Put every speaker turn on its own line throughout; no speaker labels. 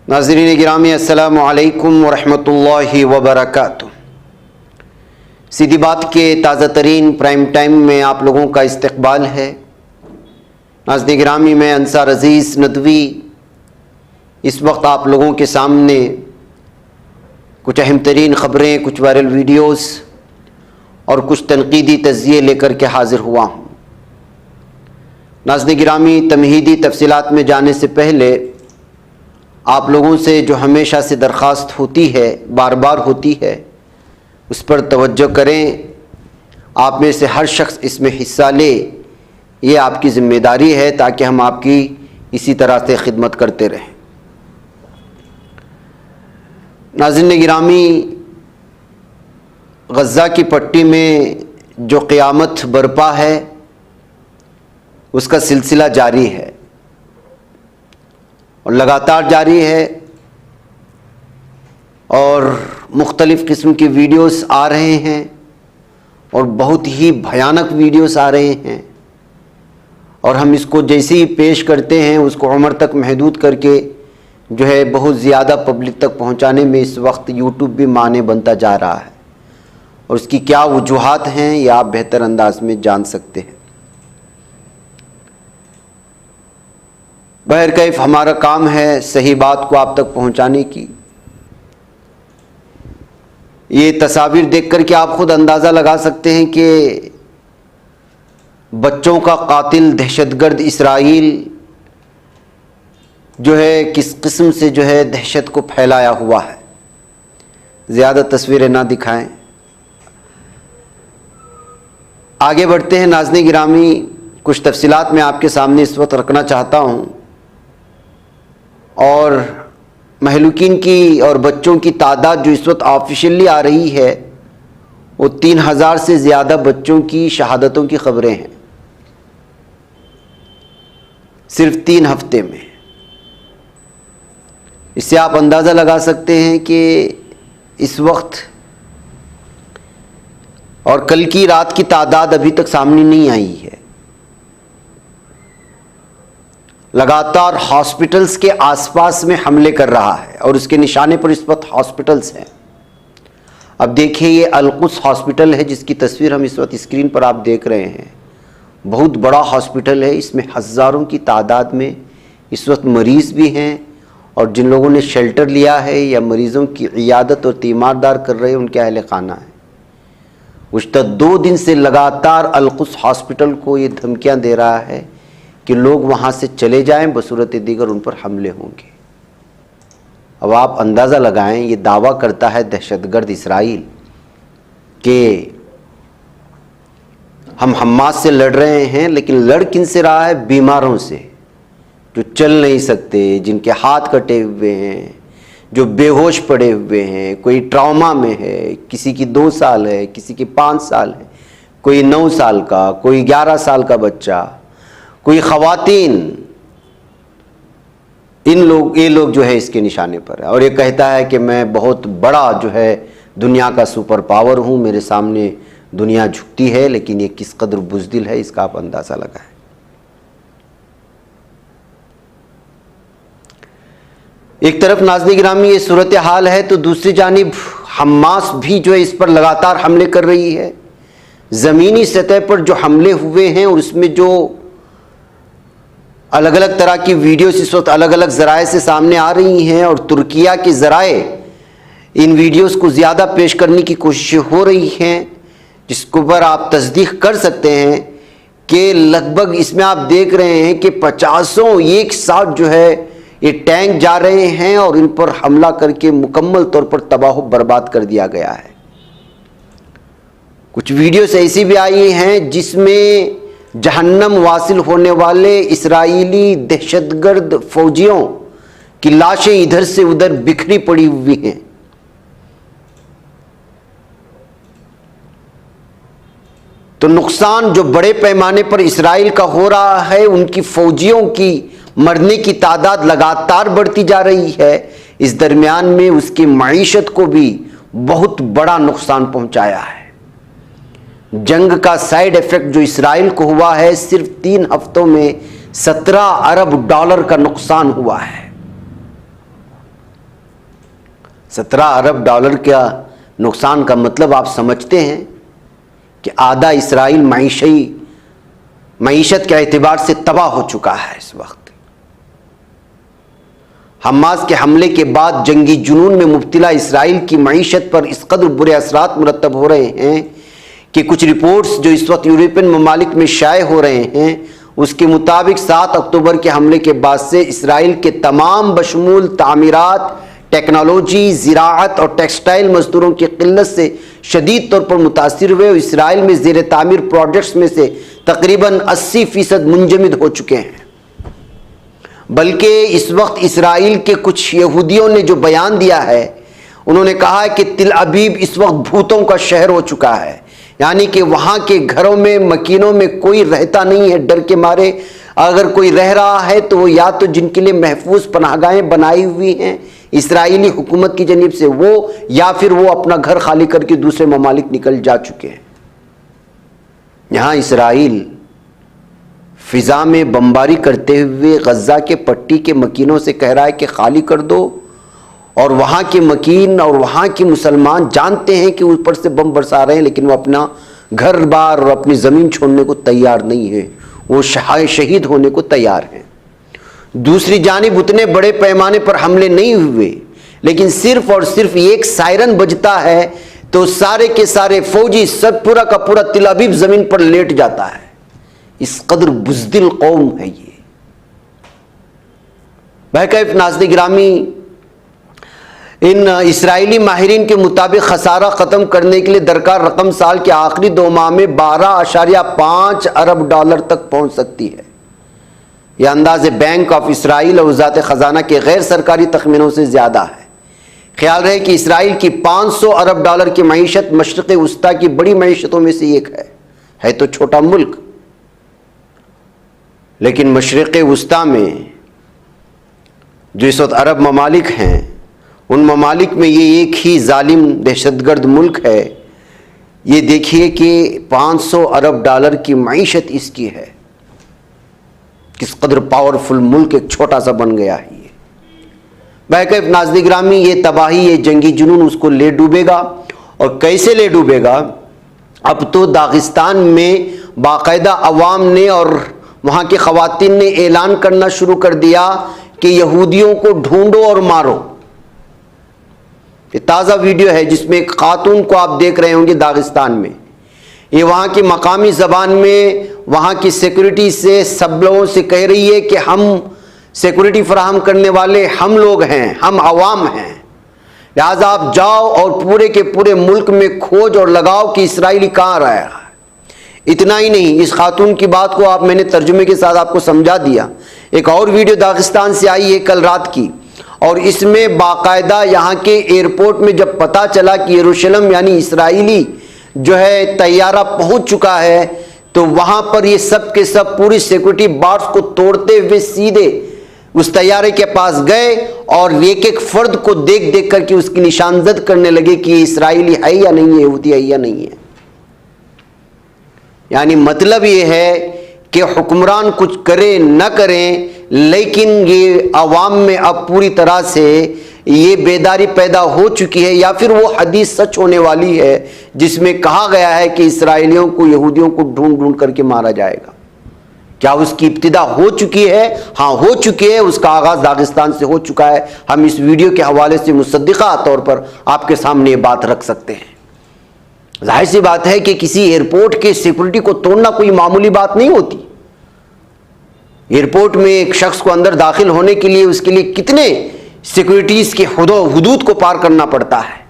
नाज़रीन गिरामी अस्सलामु अलैकुम वरहमतुल्लाहि वबरकातुह। सीधी बात के ताज़ा तरीन प्राइम टाइम में आप लोगों का इस्तकबाल है। नाज़रीन गिरामी में अंसार अज़ीज़ नदवी इस वक्त आप लोगों के सामने कुछ अहम तरीन ख़बरें, कुछ वायरल वीडियोस और कुछ तनकीदी तज़किये लेकर के हाज़िर हुआ हूँ। नाज़रीन गिरामी, तमहीदी तफसीलात में जाने से पहले आप लोगों से जो हमेशा से दरख्वास्त होती है, बार बार होती है, उस पर तवज्जो करें। आप में से हर शख्स इसमें हिस्सा ले, ये आपकी ज़िम्मेदारी है ताकि हम आपकी इसी तरह से खिदमत करते रहें। नाज़रीन गिरामी, गज़ा की पट्टी में जो क़यामत बरपा है उसका सिलसिला जारी है और लगातार जारी है और मुख्तलिफ़ किस्म के वीडियोस आ रहे हैं और बहुत ही भयानक वीडियोस आ रहे हैं और हम इसको जैसे ही पेश करते हैं उसको उम्र तक महदूद करके जो है बहुत ज़्यादा पब्लिक तक पहुंचाने में इस वक्त यूट्यूब भी माने बनता जा रहा है और उसकी क्या वजूहात हैं ये आप बेहतर अंदाज में जान सकते हैं। बहरकैफ हमारा काम है सही बात को आप तक पहुंचाने की। ये तस्वीर देख कर के आप खुद अंदाज़ा लगा सकते हैं कि बच्चों का कातिल दहशतगर्द इसराइल जो है किस किस्म से जो है दहशत को फैलाया हुआ है। ज़्यादा तस्वीरें ना दिखाएं, आगे बढ़ते हैं। नाज़रीन गिरामी, कुछ तफसीलात मैं आपके सामने इस वक्त रखना चाहता हूँ और महलूकीन की और बच्चों की तादाद जो इस वक्त ऑफिशियली आ रही है वो 3000 से ज़्यादा बच्चों की शहादतों की ख़बरें हैं सिर्फ 3 हफ्ते में। इससे आप अंदाज़ा लगा सकते हैं कि इस वक्त और कल की रात की तादाद अभी तक सामने नहीं आई है। लगातार हॉस्पिटल्स के आसपास में हमले कर रहा है और उसके निशाने पर इस वक्त हॉस्पिटल्स हैं। अब देखिए, ये अल-कुद्स हॉस्पिटल है जिसकी तस्वीर हम इस वक्त स्क्रीन पर आप देख रहे हैं। बहुत बड़ा हॉस्पिटल है, इसमें हज़ारों की तादाद में इस वक्त मरीज़ भी हैं और जिन लोगों ने शेल्टर लिया है या मरीज़ों की इयादत और तीमारदार कर रहे हैं उनके अहले खाना है। गुज़श्ता 2 दिन से लगातार अल-कुद्स हॉस्पिटल को ये धमकियाँ दे रहा है कि लोग वहाँ से चले जाएं, बसूरत दीगर उन पर हमले होंगे। अब आप अंदाज़ा लगाएं, ये दावा करता है दहशतगर्द इसराइल कि हम हमास से लड़ रहे हैं, लेकिन लड़ किन से रहा है? बीमारों से, जो चल नहीं सकते, जिनके हाथ कटे हुए हैं, जो बेहोश पड़े हुए हैं, कोई ट्रॉमा में है, किसी की 2 साल है, किसी की 5 साल है, कोई 9 साल का, कोई 11 साल का बच्चा, कोई ख़वातीन। ये लोग जो है इसके निशाने पर है और ये कहता है कि मैं बहुत बड़ा जो है दुनिया का सुपर पावर हूँ, मेरे सामने दुनिया झुकती है। लेकिन ये किस कदर बुज़दिल है इसका आप अंदाज़ा लगाएं। एक तरफ नाज़रीन गिरामी ये सूरत हाल है तो दूसरी जानिब हमास भी जो है इस पर लगातार हमले कर रही है। ज़मीनी सतह पर जो हमले हुए हैं और उसमें जो अलग अलग तरह की वीडियोस इस वक्त अलग अलग ज़राए से सामने आ रही हैं और तुर्किया के ज़राए इन वीडियोस को ज़्यादा पेश करने की कोशिश हो रही हैं, जिसके ऊपर आप तस्दीक कर सकते हैं कि लगभग इसमें आप देख रहे हैं कि 50 एक साथ जो है ये टैंक जा रहे हैं और इन पर हमला करके मुकम्मल तौर पर तबाह बर्बाद कर दिया गया है। कुछ वीडियोस ऐसी भी आई हैं जिसमें जहन्नम वासिल होने वाले इसराइली दहशतगर्द फौजियों की लाशें इधर से उधर बिखरी पड़ी हुई हैं। तो नुकसान जो बड़े पैमाने पर इसराइल का हो रहा है, उनकी फौजियों की मरने की तादाद लगातार बढ़ती जा रही है। इस दरमियान में उसकी मईशत को भी बहुत बड़ा नुकसान पहुंचाया है। जंग का साइड इफेक्ट जो इसराइल को हुआ है, सिर्फ 3 हफ्तों में $17 अरब का नुकसान हुआ है। 17 अरब डॉलर का नुकसान का मतलब आप समझते हैं कि आधा इसराइल मईशत के एतबार से तबाह हो चुका है। इस वक्त हमास के हमले के बाद जंगी जुनून में मुब्तला इसराइल की मईशत पर इस कदर बुरे असरात मुरतब हो रहे हैं कि कुछ रिपोर्ट्स जो इस वक्त यूरोपियन ममालिक में शाये हो रहे हैं उसके मुताबिक 7 अक्टूबर के हमले के बाद से इसराइल के तमाम बशमूल तामीरात, टेक्नोलॉजी, ज़िराअत और टेक्सटाइल मजदूरों की किल्लत से शदीद तौर पर मुतासिर हुए। इसराइल में ज़ेर तामीर प्रोजेक्ट्स में से तकरीबन 80% मुंजमद हो चुके हैं। बल्कि इस वक्त इसराइल के कुछ यहूदियों ने जो बयान दिया है, उन्होंने कहा है कि तिल अबीब इस वक्त भूतों का शहर हो चुका है, यानी कि वहाँ के घरों में, मकीनों में कोई रहता नहीं है डर के मारे। अगर कोई रह रहा है तो वो या तो जिनके लिए महफूज पनाहगाहें बनाई हुई हैं इसराइली हुकूमत की जनीब से वो, या फिर वो अपना घर खाली करके दूसरे ममालिक निकल जा चुके हैं। यहाँ इसराइल फिजा में बमबारी करते हुए गज़ा के पट्टी के मकीनों से कह रहा है कि खाली कर दो, और वहाँ के मकीन और वहाँ के मुसलमान जानते हैं कि ऊपर से बम बरसा रहे हैं, लेकिन वो अपना घर बार और अपनी ज़मीन छोड़ने को तैयार नहीं है, वो शहीद होने को तैयार हैं। दूसरी जानिब उतने बड़े पैमाने पर हमले नहीं हुए, लेकिन सिर्फ और सिर्फ एक सायरन बजता है तो सारे के सारे फौजी सब पूरा का पूरा तिल अबीब ज़मीन पर लेट जाता है। इस कदर बुज़दिल कौम है ये। बहकैफ नाज़रीन गिरामी, इन इसराइली माहिरीन के मुताबिक खसारा ख़त्म करने के लिए दरकार रकम साल के आखिरी 2 माह में 12.5 अरब डॉलर तक पहुंच सकती है। यह अंदाज़े बैंक ऑफ इसराइल और वज़ारत ख़जाना के गैर सरकारी तखमीनों से ज़्यादा है। ख्याल रहे कि इसराइल की 500 अरब डॉलर की मईशत मशरिक़ वस्ता की बड़ी मईशतों में से एक है तो छोटा मुल्क, लेकिन मशरिक़ वस्ता में जो इस वक्त अरब ममालिक हैं, उन ममालिक में ये एक ही जालिम दहशतगर्द मुल्क है। ये देखिए कि 500 अरब डॉलर की मईशत इसकी है। किस कदर पावरफुल मुल्क एक छोटा सा बन गया है ये। बहकैफ नाज़रीन गिरामी, ये तबाही, ये जंगी जुनून उसको ले डूबेगा। और कैसे ले डूबेगा? अब तो दागिस्तान में बाकायदा अवाम ने और वहाँ के ख़वातीन ने ऐलान करना शुरू कर दिया कि यहूदियों को ढूंढो और मारो। ये ताज़ा वीडियो है जिसमें एक खातून को आप देख रहे होंगे दागिस्तान में। ये वहाँ की मकामी ज़बान में वहाँ की सिक्योरिटी से सब लोगों से कह रही है कि हम सिक्योरिटी फराहम करने वाले हम लोग हैं, हम अवाम हैं, लिहाजा आप जाओ और पूरे के पूरे मुल्क में खोज और लगाओ कि इसराइली कहाँ रहा है। इतना ही नहीं, इस खातून की बात को आप मैंने तर्जुमे के साथ आपको समझा दिया। एक और वीडियो दागिस्तान से आई है कल रात की, और इसमें बाकायदा यहाँ के एयरपोर्ट में जब पता चला कि यरूशलेम यानी इसराइली जो है तैयारा पहुँच चुका है, तो वहाँ पर ये सब के सब पूरी सिक्योरिटी बार्स को तोड़ते हुए सीधे उस तैयारे के पास गए और एक एक फर्द को देख देख करके उसकी निशानजद करने लगे कि ये इसराइली है या नहीं है, यहूदी है या नहीं है। यानी मतलब ये है कि हुक्मरान कुछ करें न करें, लेकिन ये अवाम में अब पूरी तरह से ये बेदारी पैदा हो चुकी है, या फिर वो हदीस सच होने वाली है जिसमें कहा गया है कि इसराइलियों को, यहूदियों को ढूंढ ढूंढ करके मारा जाएगा। क्या उसकी इब्तिदा हो चुकी है? हाँ, हो चुकी है। उसका आगाज़ दागिस्तान से हो चुका है। हम इस वीडियो के हवाले से मुसद्दिक़ा तौर पर आपके सामने ये बात रख सकते हैं। जाहिर सी बात है कि किसी एयरपोर्ट के सिक्योरिटी को तोड़ना कोई मामूली बात नहीं होती। एयरपोर्ट में एक शख्स को अंदर दाखिल होने के लिए उसके लिए कितने सिक्योरिटीज़ के हुदूद को पार करना पड़ता है।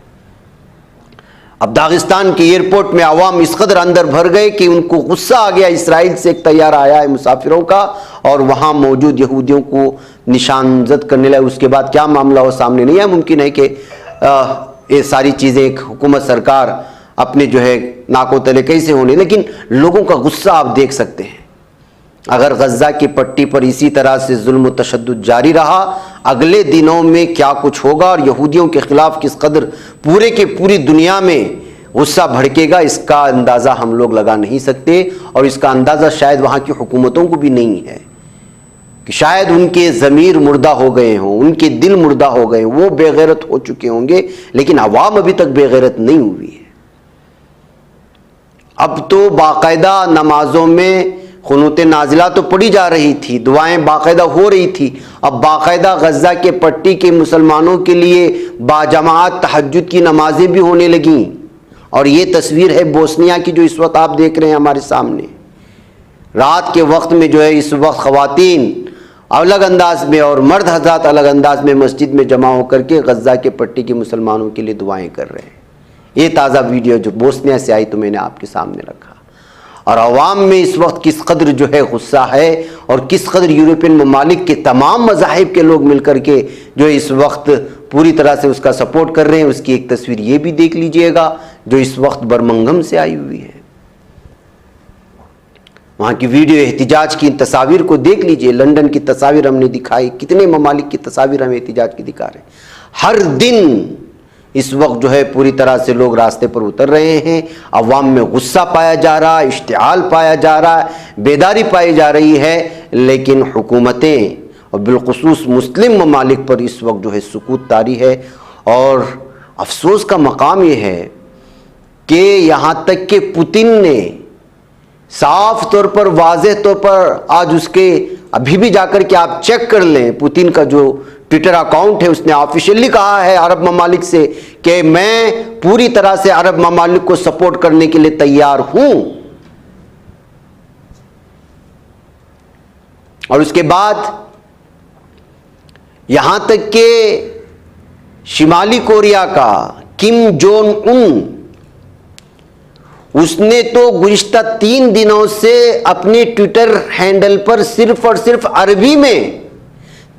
अब दागिस्तान के एयरपोर्ट में अवाम इस कदर अंदर भर गए कि उनको गुस्सा आ गया। इसराइल से एक तैयारा आया है मुसाफिरों का, और वहाँ मौजूद यहूदियों को निशानजद करने लगे। उसके बाद क्या मामला हो सामने नहीं है। मुमकिन है कि ये सारी चीज़ें एक हुकूमत सरकार अपने जो है नाको तले कैसे होने, लेकिन लोगों का गुस्सा आप देख सकते हैं। अगर गज़ा की पट्टी पर इसी तरह से जुल्म तशद्दुद जारी रहा, अगले दिनों में क्या कुछ होगा और यहूदियों के ख़िलाफ़ किस कदर पूरे के पूरी दुनिया में गुस्सा भड़केगा, इसका अंदाज़ा हम लोग लगा नहीं सकते। और इसका अंदाज़ा शायद वहाँ की हुकूमतों को भी नहीं है, कि शायद उनके ज़मीर मुर्दा हो गए हों, उनके दिल मुर्दा हो गए, वो बेगैरत हो चुके होंगे, लेकिन अवाम अभी तक बेगैरत नहीं हुई है। अब तो बाकायदा नमाजों में खुनूत नाजिला तो पढ़ी जा रही थी, दुआएं बाकायदा हो रही थी। अब बाकायदा गज़ा के पट्टी के मुसलमानों के लिए बाजमात तहज्जुद की नमाजें भी होने लगीं। और ये तस्वीर है बोस्निया की जो इस वक्त आप देख रहे हैं हमारे सामने। रात के वक्त में जो है इस वक्त ख़वातीन अलग अंदाज में और मर्द हज़रात अलग अंदाज में मस्जिद में जमा होकर के गज़ा के पट्टी के मुसलमानों के लिए दुआएं कर रहे हैं। ये ताज़ा वीडियो जो बोस्निया से आई तो मैंने आपके सामने रखा। और अवाम में इस वक्त किस कदर जो है गुस्सा है और किस कदर यूरोपियन ममालिक के तमाम मज़ाहिब के लोग मिलकर के जो इस वक्त पूरी तरह से उसका सपोर्ट कर रहे हैं, उसकी एक तस्वीर ये भी देख लीजिएगा जो इस वक्त बर्मिंघम से आई हुई है। वहाँ की वीडियो एहतिजाज की तस्वीर को देख लीजिए। लंदन की तस्वीर हमने दिखाई, कितने ममालिक की तस्वीर हम एहतिजाज की दिखा रहे हैं। हर दिन इस वक्त जो है पूरी तरह से लोग रास्ते पर उतर रहे हैं। अवाम में गुस्सा पाया जा रहा है, इश्तिआल पाया जा रहा है, बेदारी पाई जा रही है, लेकिन हुकूमतें और बिलखुसूस मुस्लिम ममालिक पर इस वक्त जो है सुकूत तारी है। और अफसोस का मकाम यह है कि यहाँ तक कि पुतिन ने साफ तौर पर वाज़ेह तौर पर आज उसके अभी भी जाकर के आप चेक कर लें, पुतिन का जो ट्विटर अकाउंट है उसने ऑफिशियली कहा है अरब ममालिक से कि मैं पूरी तरह से अरब ममालिक को सपोर्ट करने के लिए तैयार हूं। और उसके बाद यहां तक कि शिमाली कोरिया का किम जोंग उन, उसने तो गुज़िश्ता 3 दिनों से अपने ट्विटर हैंडल पर सिर्फ और सिर्फ अरबी में,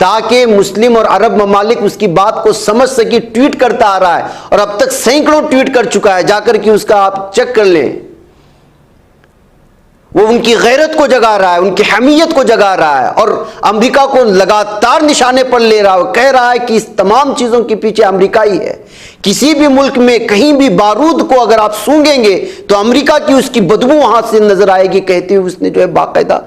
ताकि मुस्लिम और अरब ममालिक उसकी बात को समझ सके, ट्वीट करता आ रहा है। और अब तक सैकड़ों ट्वीट कर चुका है, जाकर के उसका आप चेक कर लें। वो उनकी गैरत को जगा रहा है, उनकी हमीयत को जगा रहा है और अमेरिका को लगातार निशाने पर ले रहा है। कह रहा है कि इस तमाम चीज़ों के पीछे अमेरिका ही है। किसी भी मुल्क में कहीं भी बारूद को अगर आप सूंघेंगे तो अमेरिका की उसकी बदबू वहां से नजर आएगी, कहते हुए उसने जो है बाकायदा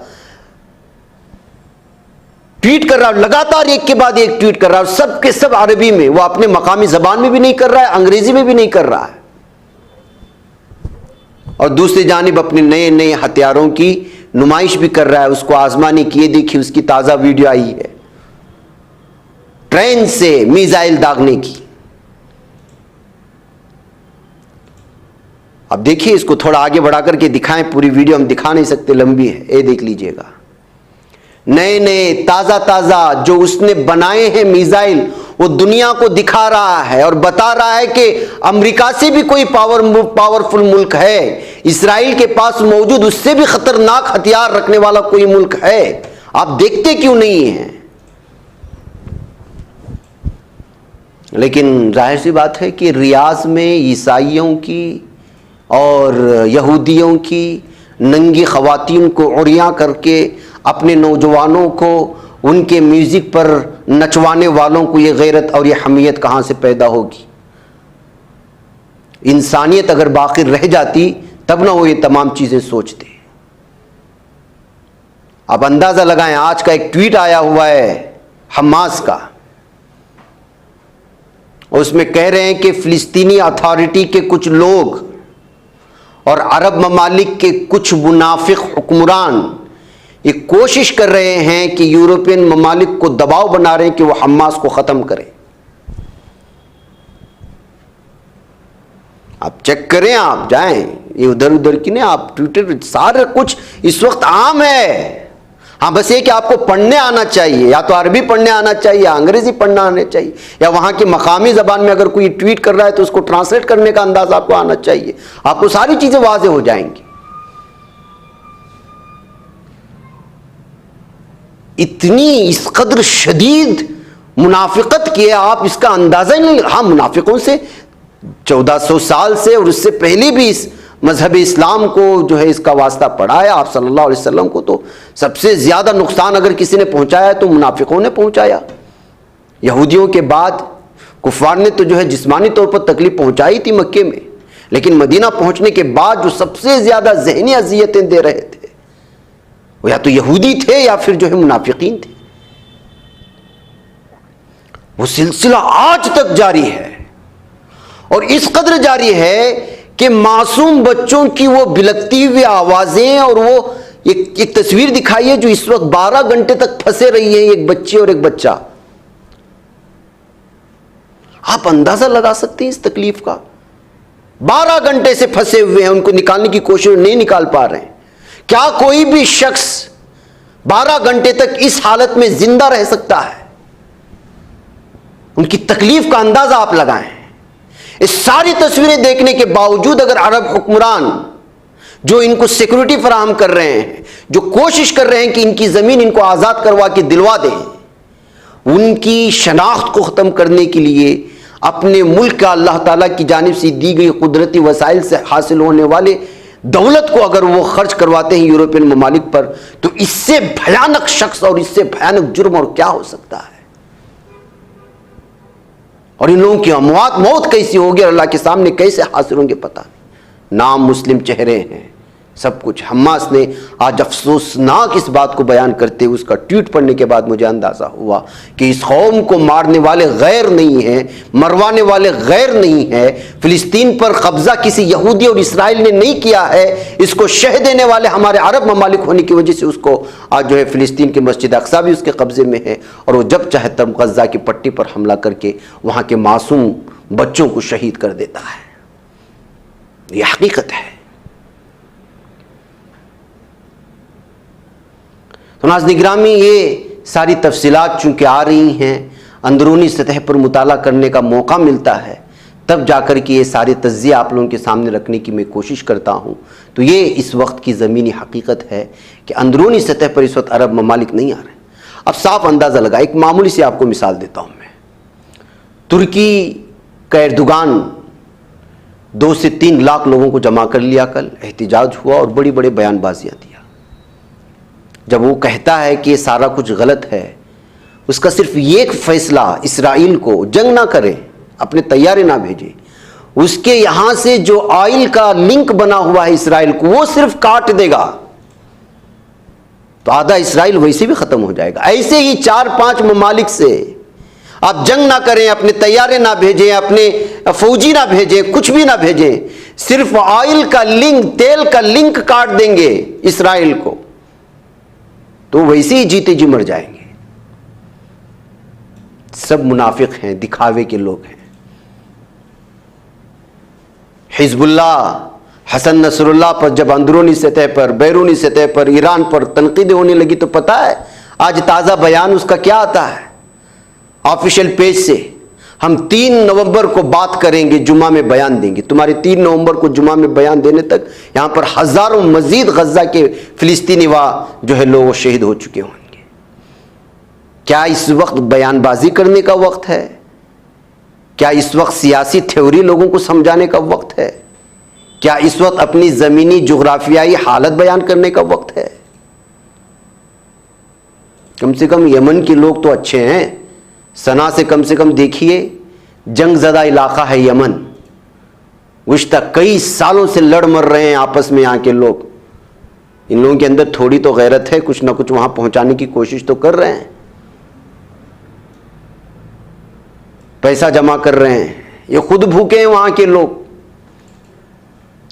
ट्वीट कर रहा है, लगातार एक के बाद एक ट्वीट कर रहा है, सब के सब अरबी में। वो अपने मकामी जबान में भी नहीं कर रहा है, अंग्रेजी में भी नहीं कर रहा है। और दूसरी जानिब अपने नए नए हथियारों की नुमाइश भी कर रहा है, उसको आजमाने की। देखिए उसकी ताज़ा वीडियो आई है ट्रेन से मिसाइल दागने की। अब देखिए इसको थोड़ा आगे बढ़ा करके दिखाएं, पूरी वीडियो हम दिखा नहीं सकते, लंबी है। ये देख लीजिएगा, नए नए ताज़ा ताज़ा जो उसने बनाए हैं मिसाइल, वो दुनिया को दिखा रहा है और बता रहा है कि अमेरिका से भी कोई पावरफुल मुल्क है, इसराइल के पास मौजूद उससे भी खतरनाक हथियार रखने वाला कोई मुल्क है। आप देखते क्यों नहीं हैं? लेकिन जाहिर सी बात है कि रियाज में ईसाइयों की और यहूदियों की नंगी ख़वातीन को उड़ियाँ करके अपने नौजवानों को उनके म्यूज़िक पर नचवाने वालों को ये गैरत और ये हमीयत कहाँ से पैदा होगी? इंसानियत अगर बाकी रह जाती तब ना वो ये तमाम चीज़ें सोचते। आप अंदाज़ा लगाएं, आज का एक ट्वीट आया हुआ है हमास का, उसमें कह रहे हैं कि फ़िलिस्तीनी अथॉरिटी के कुछ लोग और अरब ममालिक के कुछ मुनाफिक हुक्मरान ये कोशिश कर रहे हैं कि यूरोपियन ममालिक को दबाव बना रहे हैं कि वो हमास को ख़त्म करें। आप चेक करें, आप जाएं, ये उधर उधर की नहीं, आप ट्विटर सारा कुछ इस वक्त आम है। हाँ, बस ये कि आपको पढ़ने आना चाहिए, या तो अरबी पढ़ने आना चाहिए या अंग्रेजी पढ़ना आना चाहिए, या वहाँ की मकामी ज़बान में अगर कोई ट्वीट कर रहा है तो उसको ट्रांसलेट करने का अंदाज़ आपको आना चाहिए। आपको सारी चीज़ें वाज़े हो जाएंगी। इतनी इस कदर शदीद मुनाफिकत की है, आप इसका अंदाज़ा ही नहीं। हाँ, मुनाफिकों से 1400 साल से और उससे पहले भी इस मजहब इस्लाम को जो है इसका वास्ता पड़ा है। आप सल्लल्लाहु अलैहि वसल्लम को तो सबसे ज़्यादा नुकसान अगर किसी ने पहुंचाया तो मुनाफिकों ने पहुंचाया। यहूदियों के बाद कुफार ने तो जो है जिस्मानी तौर पर तकलीफ पहुंचाई थी मक्के में, लेकिन मदीना पहुंचने के बाद जो सबसे ज़्यादा ज़हनी अज़ियतें दे रहे थे वो या तो यहूदी थे या फिर जो है मुनाफिकीन थे। वो सिलसिला आज तक जारी है और इस कदर जारी है कि मासूम बच्चों की वो बिलकती हुई आवाजें और वो एक तस्वीर दिखाई है जो इस वक्त 12 घंटे तक फंसे रही है, एक बच्ची और एक बच्चा। आप अंदाजा लगा सकते हैं इस तकलीफ का। 12 घंटे से फंसे हुए हैं, उनको निकालने की कोशिश नहीं निकाल पा रहे हैं। क्या कोई भी शख्स 12 घंटे तक इस हालत में जिंदा रह सकता है? उनकी तकलीफ का अंदाजा आप लगाएं। इस सारी तस्वीरें देखने के बावजूद अगर अरब हुक्मरान जो इनको सिक्योरिटी फराहम कर रहे हैं, जो कोशिश कर रहे हैं कि इनकी जमीन इनको आजाद करवा के दिलवा दें, उनकी शनाख्त को खत्म करने के लिए अपने मुल्क का अल्लाह ताला की जानिब से दी गई कुदरती वसाइल से हासिल होने वाले दौलत को अगर वो खर्च करवाते हैं यूरोपियन ममालिक पर, तो इससे भयानक शख्स और इससे भयानक जुर्म और क्या हो सकता है? और इन लोगों की अमवात मौत कैसी होगी, अल्लाह के सामने कैसे हासिल होंगे पता नहीं। नाम मुस्लिम चेहरे हैं, सब कुछ। हमास ने आज अफसोसनाक इस बात को बयान करते हुए उसका ट्वीट पढ़ने के बाद मुझे अंदाजा हुआ कि इस कौम को मारने वाले गैर नहीं हैं, मरवाने वाले गैर नहीं है। फिलिस्तीन पर कब्जा किसी यहूदी और इसराइल ने नहीं किया है, इसको शह देने वाले हमारे अरब ममालिक होने की वजह से उसको आज जो है फिलिस्तीन की मस्जिद अक्सा भी उसके कब्जे में है और वो जब चाहे तब गजा की पट्टी पर हमला करके वहां के मासूम बच्चों को शहीद कर देता है। यह हकीकत है। तो नाज़रीन गिरामी, ये सारी तफसीलात चूँकि आ रही हैं, अंदरूनी सतह पर मुताला करने का मौका मिलता है, तब जाकर के ये सारे तज्ज़िये आप लोगों के सामने रखने की मैं कोशिश करता हूँ। तो ये इस वक्त की ज़मीनी हकीकत है कि अंदरूनी सतह पर इस वक्त अरब ममालिक नहीं आ रहे। अब साफ अंदाज़ा लगा, एक मामूली सी आपको मिसाल देता हूँ मैं। तुर्की का एर्दोगान 2 से 3 लाख लोगों को जमा कर लिया, कल एहतिजाज हुआ और बड़ी बड़े बयानबाजियाँ दिया। जब वो कहता है कि ये सारा कुछ गलत है, उसका सिर्फ एक फैसला इसराइल को जंग ना करे, अपने तैयारे ना भेजे, उसके यहां से जो ऑयल का लिंक बना हुआ है इसराइल को, वो सिर्फ काट देगा तो आधा इसराइल वैसे भी खत्म हो जाएगा। ऐसे ही 4-5 ममालिक से आप जंग ना करें, अपने तैयारे ना भेजें, अपने फौजी ना भेजें, कुछ भी ना भेजें, सिर्फ ऑयल का लिंक, तेल का लिंक काट देंगे इसराइल को, तो वैसे ही जीते जी मर जाएंगे। सब मुनाफिक हैं, दिखावे के लोग हैं। हिजबुल्लाह हसन नसरुल्लाह पर जब अंदरूनी सतह पर, बैरूनी सतह पर ईरान पर तनकीदें होने लगी, तो पता है आज ताज़ा बयान उसका क्या आता है ऑफिशियल पेज से? हम 3 नवंबर को बात करेंगे, जुमा में बयान देंगे। तुम्हारे 3 नवंबर को जुमा में बयान देने तक यहाँ पर हज़ारों मजीद गजा के फिलिस्तीनी जो है लोग शहीद हो चुके होंगे। क्या इस वक्त बयानबाजी करने का वक्त है? क्या इस वक्त सियासी थ्योरी लोगों को समझाने का वक्त है? क्या इस वक्त अपनी ज़मीनी जुग्राफियाई हालत बयान करने का वक्त है? कम से कम यमन के लोग तो अच्छे हैं। सना से कम देखिए, जंगज़दा इलाका है यमन, गुज़श्ता कई सालों से लड़ मर रहे हैं आपस में यहाँ के लोग। इन लोगों के अंदर थोड़ी तो गैरत है, कुछ ना कुछ वहाँ पहुँचाने की कोशिश तो कर रहे हैं, पैसा जमा कर रहे हैं। ये खुद भूखे हैं वहाँ के लोग।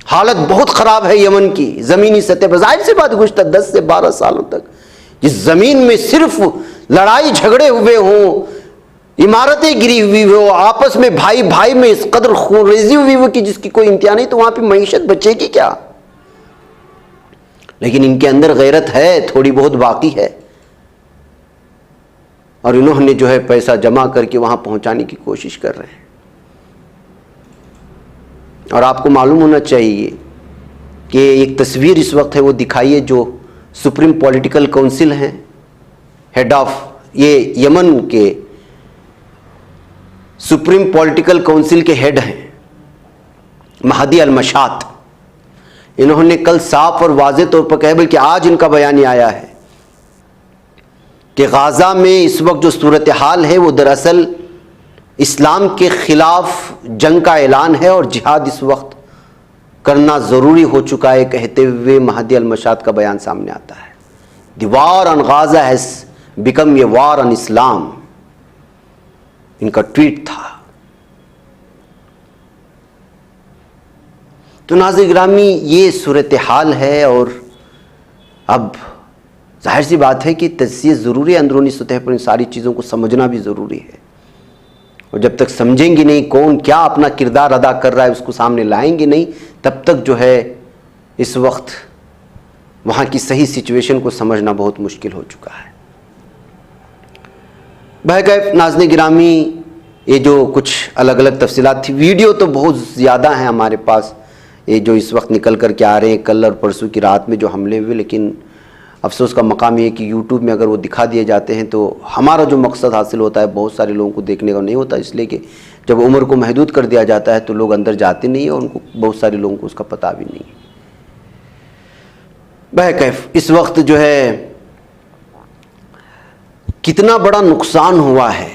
हालत बहुत ख़राब है यमन की ज़मीनी सतह पर। जाहिर सी बात, गुज़श्ता 10 से 12 सालों तक जिस ज़मीन में सिर्फ लड़ाई झगड़े हुए हों, इमारतें गिरी हुई हो, आपस में भाई भाई में इस कदर खूनरेजी हुई हो कि जिसकी कोई इंतहा नहीं, तो वहां पे मईशत बचेगी क्या? लेकिन इनके अंदर गैरत है, थोड़ी बहुत बाकी है, और इन्होंने जो है पैसा जमा करके वहां पहुंचाने की कोशिश कर रहे हैं। और आपको मालूम होना चाहिए कि एक तस्वीर इस वक्त है वो दिखाइए, जो सुप्रीम पॉलिटिकल काउंसिल हैं, हेड ऑफ ये यमन के सुप्रीम पॉलिटिकल काउंसिल के हेड हैं महदी अल-मशात। इन्होंने कल साफ और वाज़ेह तौर पर कहा, बल्कि आज इनका बयान ये आया है कि गाज़ा में इस वक्त जो सूरत हाल है वो दरअसल इस्लाम के ख़िलाफ़ जंग का ऐलान है और जिहाद इस वक्त करना ज़रूरी हो चुका है, कहते हुए महदी अल-मशात का बयान सामने आता है। The war on Gaza has become a war on Islam. इनका ट्वीट था। तो नाज़रीन गिरामी, ये सूरत हाल है और अब जाहिर सी बात है कि तज़किया ज़रूरी है, अंदरूनी सतह पर इन सारी चीज़ों को समझना भी ज़रूरी है। और जब तक समझेंगे नहीं कौन क्या अपना किरदार अदा कर रहा है, उसको सामने लाएंगे नहीं, तब तक जो है इस वक्त वहाँ की सही सिचुएशन को समझना बहुत मुश्किल हो चुका है। बहरकैफ नाज़रीन गिरामी, ये जो कुछ अलग अलग तफसीलात थी, वीडियो तो बहुत ज़्यादा हैं हमारे पास, ये जो इस वक्त निकल कर के आ रहे हैं कल और परसों की रात में जो हमले हुए, लेकिन अफसोस का मकाम ये है कि यूट्यूब में अगर वो दिखा दिए जाते हैं तो हमारा जो मकसद हासिल होता है बहुत सारे लोगों को देखने का नहीं होता, इसलिए कि जब उम्र को महदूद कर दिया जाता है तो लोग अंदर जाते नहीं हैं और उनको बहुत सारे लोगों को उसका पता भी नहीं है। बहरकैफ इस वक्त जो है कितना बड़ा नुकसान हुआ है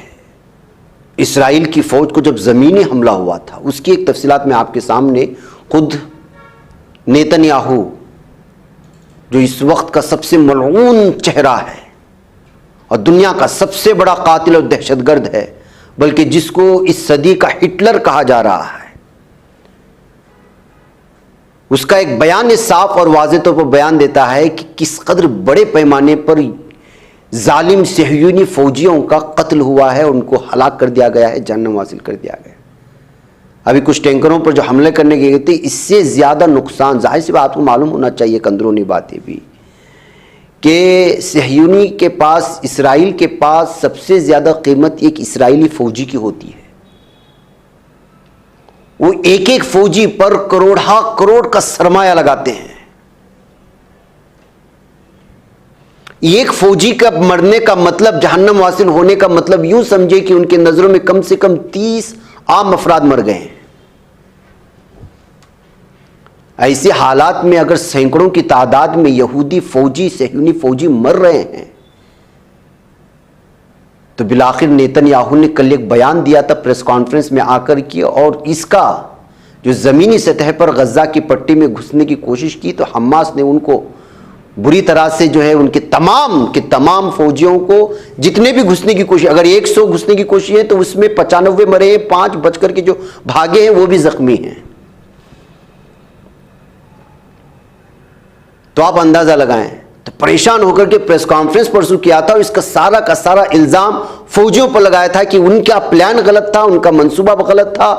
इसराइल की फ़ौज को जब ज़मीनी हमला हुआ था, उसकी एक तफसीलात मैं आपके सामने खुद नेतन्याहू जो इस वक्त का सबसे मलऊन चेहरा है और दुनिया का सबसे बड़ा कातिल और दहशतगर्द है, बल्कि जिसको इस सदी का हिटलर कहा जा रहा है, उसका एक बयान साफ और वाज़ेह तौर पर बयान देता है कि किस कदर बड़े पैमाने पर जालिम सहयूनी फौजियों का कत्ल हुआ है, उनको हलाक कर दिया गया है, जहन्नम हासिल कर दिया गया। अभी कुछ टैंकरों पर जो हमले करने गए थे, इससे ज़्यादा नुकसान, जाहिर सी बात आपको मालूम होना चाहिए अंदरूनी बातें भी, कि सहयूनी के पास, इसराइल के पास सबसे ज़्यादा कीमत एक इसराइली फ़ौजी की होती है। वो एक एक फौजी पर करोड़ा करोड़ का सरमाया लगाते हैं। एक फौजी का मरने का मतलब, जहन्नम हासिल होने का मतलब, यूं समझे कि उनके नजरों में कम से कम 30 आम अफराद मर गए हैं। ऐसे हालात में अगर सैकड़ों की तादाद में यहूदी फौजी, सहयूनी फौजी मर रहे हैं, तो बिलाखिर नेतन्याहू ने कल एक बयान दिया था प्रेस कॉन्फ्रेंस में आकर के, और इसका जो ज़मीनी सतह पर गज़ा की पट्टी में घुसने की कोशिश की तो हमास ने उनको बुरी तरह से जो है उनके तमाम के तमाम फौजियों को, जितने भी घुसने की कोशिश, अगर 100 घुसने की कोशिश है तो उसमें 95 मरे हैं, 5 बचकर के जो भागे हैं वो भी जख्मी हैं। तो आप अंदाजा लगाएं। तो परेशान होकर के प्रेस कॉन्फ्रेंस परसों किया था और इसका सारा का सारा इल्जाम फौजियों पर लगाया था कि उनका प्लान गलत था, उनका मंसूबा गलत था।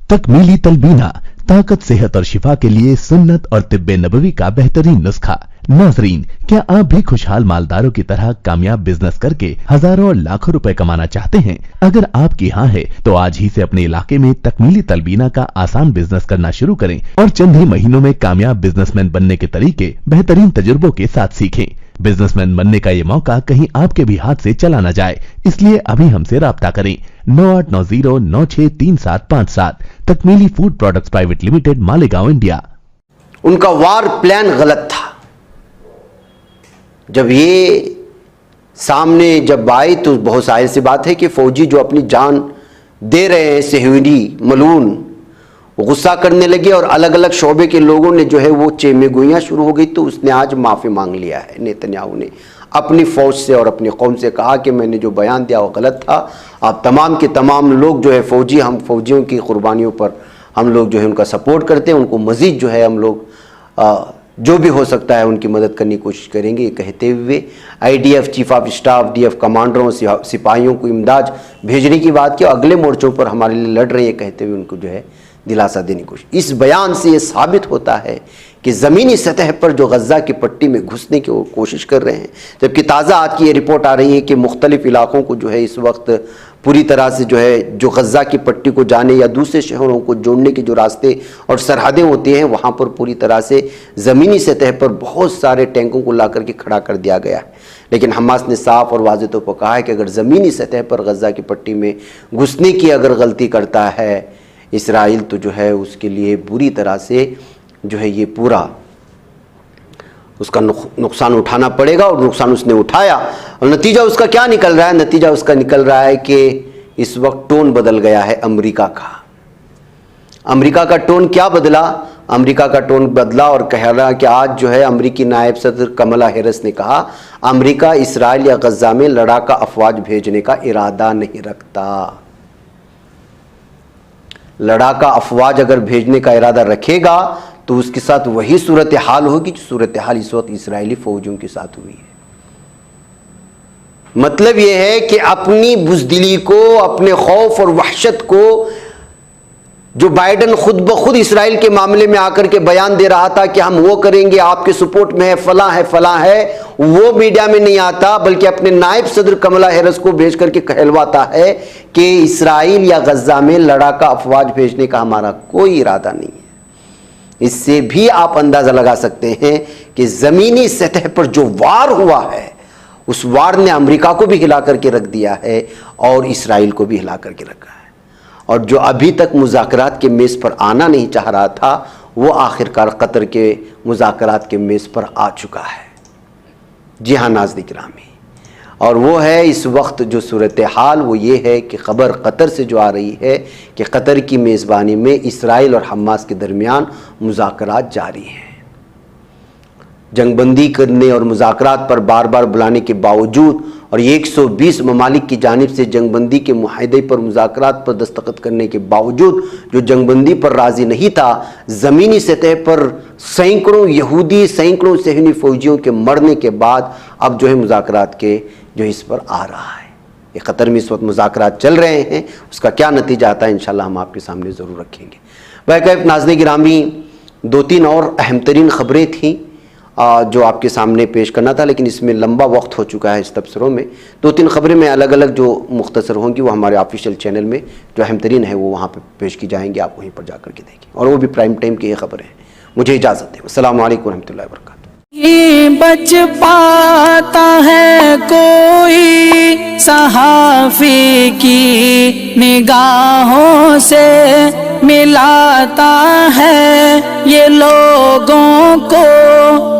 तकमीली तलबीना, ताकत, सेहत और शिफा के लिए सुन्नत और तिब्बे नबवी का बेहतरीन नुस्खा। नाजरीन, क्या आप भी खुशहाल मालदारों की तरह कामयाब बिजनेस करके हजारों और लाखों रुपए कमाना चाहते हैं? अगर आपकी हाँ है तो आज ही से अपने इलाके में तकमीली तलबीना का आसान बिजनेस करना शुरू करें और चंद ही महीनों में कामयाब बिजनेसमैन बनने के तरीके बेहतरीन तजुर्बों के साथ सीखें। बिजनेसमैन बनने का ये मौका कहीं आपके भी हाथ से चला न जाए, इसलिए अभी हमसे राब्ता करें। 9890963757। Takmeeli food products private limited, Malegaon, India.
उनका वार प्लान गलत था। जब ये सामने जब आई तो बहुत जाहिर सी बात है कि फौजी जो अपनी जान दे रहे हैं, सहयूनी मलून, वो गुस्सा करने लगे और अलग अलग शोबे के लोगों ने जो है वो चेमेगोइयाँ शुरू हो गई। तो उसने आज माफ़ी मांग लिया है। नेतन्याहू ने अपनी फ़ौज से और अपनी कौम से कहा कि मैंने जो बयान दिया वो गलत था। आप तमाम के तमाम लोग जो है फौजी, हम फौजियों की कुर्बानियों पर हम लोग जो है उनका सपोर्ट करते हैं, उनको मज़ीद जो है हम लोग जो भी हो सकता है उनकी मदद करने की कोशिश करेंगे। ये कहते हुए IDF chief of staff, DF कमांडरों, सिपाहियों को इमदाद भेजने की बात की, अगले मोर्चों पर हमारे लिए लड़ रहे हैं कहते हुए उनको जो है दिलासा देने की कोशिश। इस बयान से ये साबित होता है कि ज़मीनी सतह पर जो गज़ा की पट्टी में घुसने की वो कोशिश कर रहे हैं। जबकि ताज़ा आज की ये रिपोर्ट आ रही है कि मुख्तलिफ इलाकों को जो है इस वक्त पूरी तरह से जो है जो गज़ा की पट्टी को जाने या दूसरे शहरों को जोड़ने के जो रास्ते और सरहदें होती हैं, वहाँ पर पूरी तरह से ज़मीनी सतह पर बहुत सारे टैंकों को ला करके खड़ा कर दिया गया है। लेकिन हमास ने साफ और वाज़ेह तौर पर कहा है कि अगर ज़मीनी सतह पर गज़ा की पट्टी में घुसने की अगर गलती करता है इसराइल, तो जो है उसके लिए बुरी तरह से जो है ये पूरा उसका नुकसान उठाना पड़ेगा। और नुकसान उसने उठाया और नतीजा उसका क्या निकल रहा है? नतीजा उसका निकल रहा है कि इस वक्त टोन बदल गया है अमेरिका का। अमेरिका का टोन क्या बदला? अमेरिका का टोन बदला और कह रहा है कि आज जो है अमेरिकी नायब सदर कमला हैरिस ने कहा अमेरिका इसराइल या गज़ा में लड़ाका अफवाज भेजने का इरादा नहीं रखता। लड़ाका अफवाज अगर भेजने का इरादा रखेगा तो उसके साथ वही सूरत हाल होगी जो सूरत हाल इस वक्त इस्राएली फौजियों के साथ हुई है। मतलब यह है कि अपनी बुज़दिली को, अपने खौफ और वहशत को जो बाइडन खुद ब खुद इसराइल के मामले में आकर के बयान दे रहा था कि हम वो करेंगे, आपके सपोर्ट में है, फलां है, वो मीडिया में नहीं आता, बल्कि अपने नायब सदर कमला हैरिस को भेज करके कहलवाता है कि इसराइल या गजा में लड़ाका अफवाज भेजने का हमारा कोई इरादा नहीं है। इससे भी आप अंदाजा लगा सकते हैं कि जमीनी सतह पर जो वार हुआ है, उस वार ने अमेरिका को भी हिला करके रख दिया है और इसराइल को भी हिला करके रखा है। और जो अभी तक मुज़ाकरात के मेज़ पर आना नहीं चाह रहा था, वो आखिरकार कतर के मुज़ाकरात के मेज़ पर आ चुका है। जी हाँ नाज़रीन गिरामी, और वो है इस वक्त जो सूरत हाल वो ये है कि ख़बर कतर से जो आ रही है कि कतर की मेज़बानी में इसराइल और हमास के दरमियान मुज़ाकरात जारी हैं। जंगबंदी करने और मुज़ाकरात पर बार बार बुलाने के बावजूद और 120 ममालिक की जानिब से जंगबंदी के मुआहदे पर मुज़ाकरात पर दस्तखत करने के बावजूद जो जंगबंदी पर राज़ी नहीं था, ज़मीनी सतह पर सैकड़ों यहूदी, सैकड़ों सहनी फ़ौजियों के मरने के बाद अब जो है मुज़ाकरात के जो इस पर आ रहा है। ये कतर में इस वक्त मुज़ाकरात चल रहे हैं, उसका क्या नतीजा आता है इंशाअल्लाह हम आपके सामने ज़रूर रखेंगे। वह नाज़रीन गिरामी, 2-3 और अहम तरीन ख़बरें थीं जो आपके सामने पेश करना था, लेकिन इसमें लंबा वक्त हो चुका है इस तबसरों में। 2-3 ख़बरें में अलग अलग जो मुख्तसर होंगी वो हमारे ऑफिशियल चैनल में जो अहम तरीन है वो वहाँ पे पेश की जाएंगी, आप वहीं पर जाकर के देखें, और वो भी प्राइम टाइम की ये खबरें हैं। मुझे इजाज़त दें। अस्सलामु अलैकुम रहमतुल्लाहि व बरकातुहू।
ये बच पाता है कोई सहाफ़ी की निगाहों से, मिलाता है ये लोगों को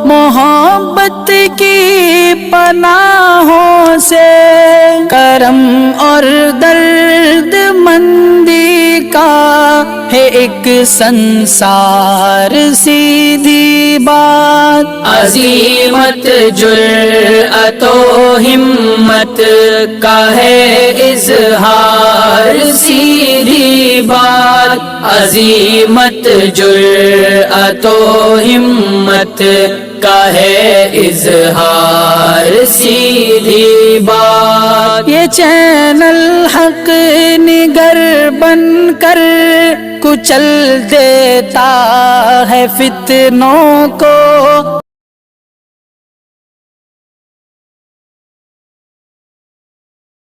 मोहब्बत की पनाहों से। करम और दर्द मंदी का है एक संसार, सीधी बात। अज़ीमत जुर्अतो हिम्मत का है इज़हार, सीधी बात। अज़ीमत जुर्अतो हिम्मत का है इज़हार, सीधी बात। ये चैनल हक निगर बनकर कुचल देता है फितनों को।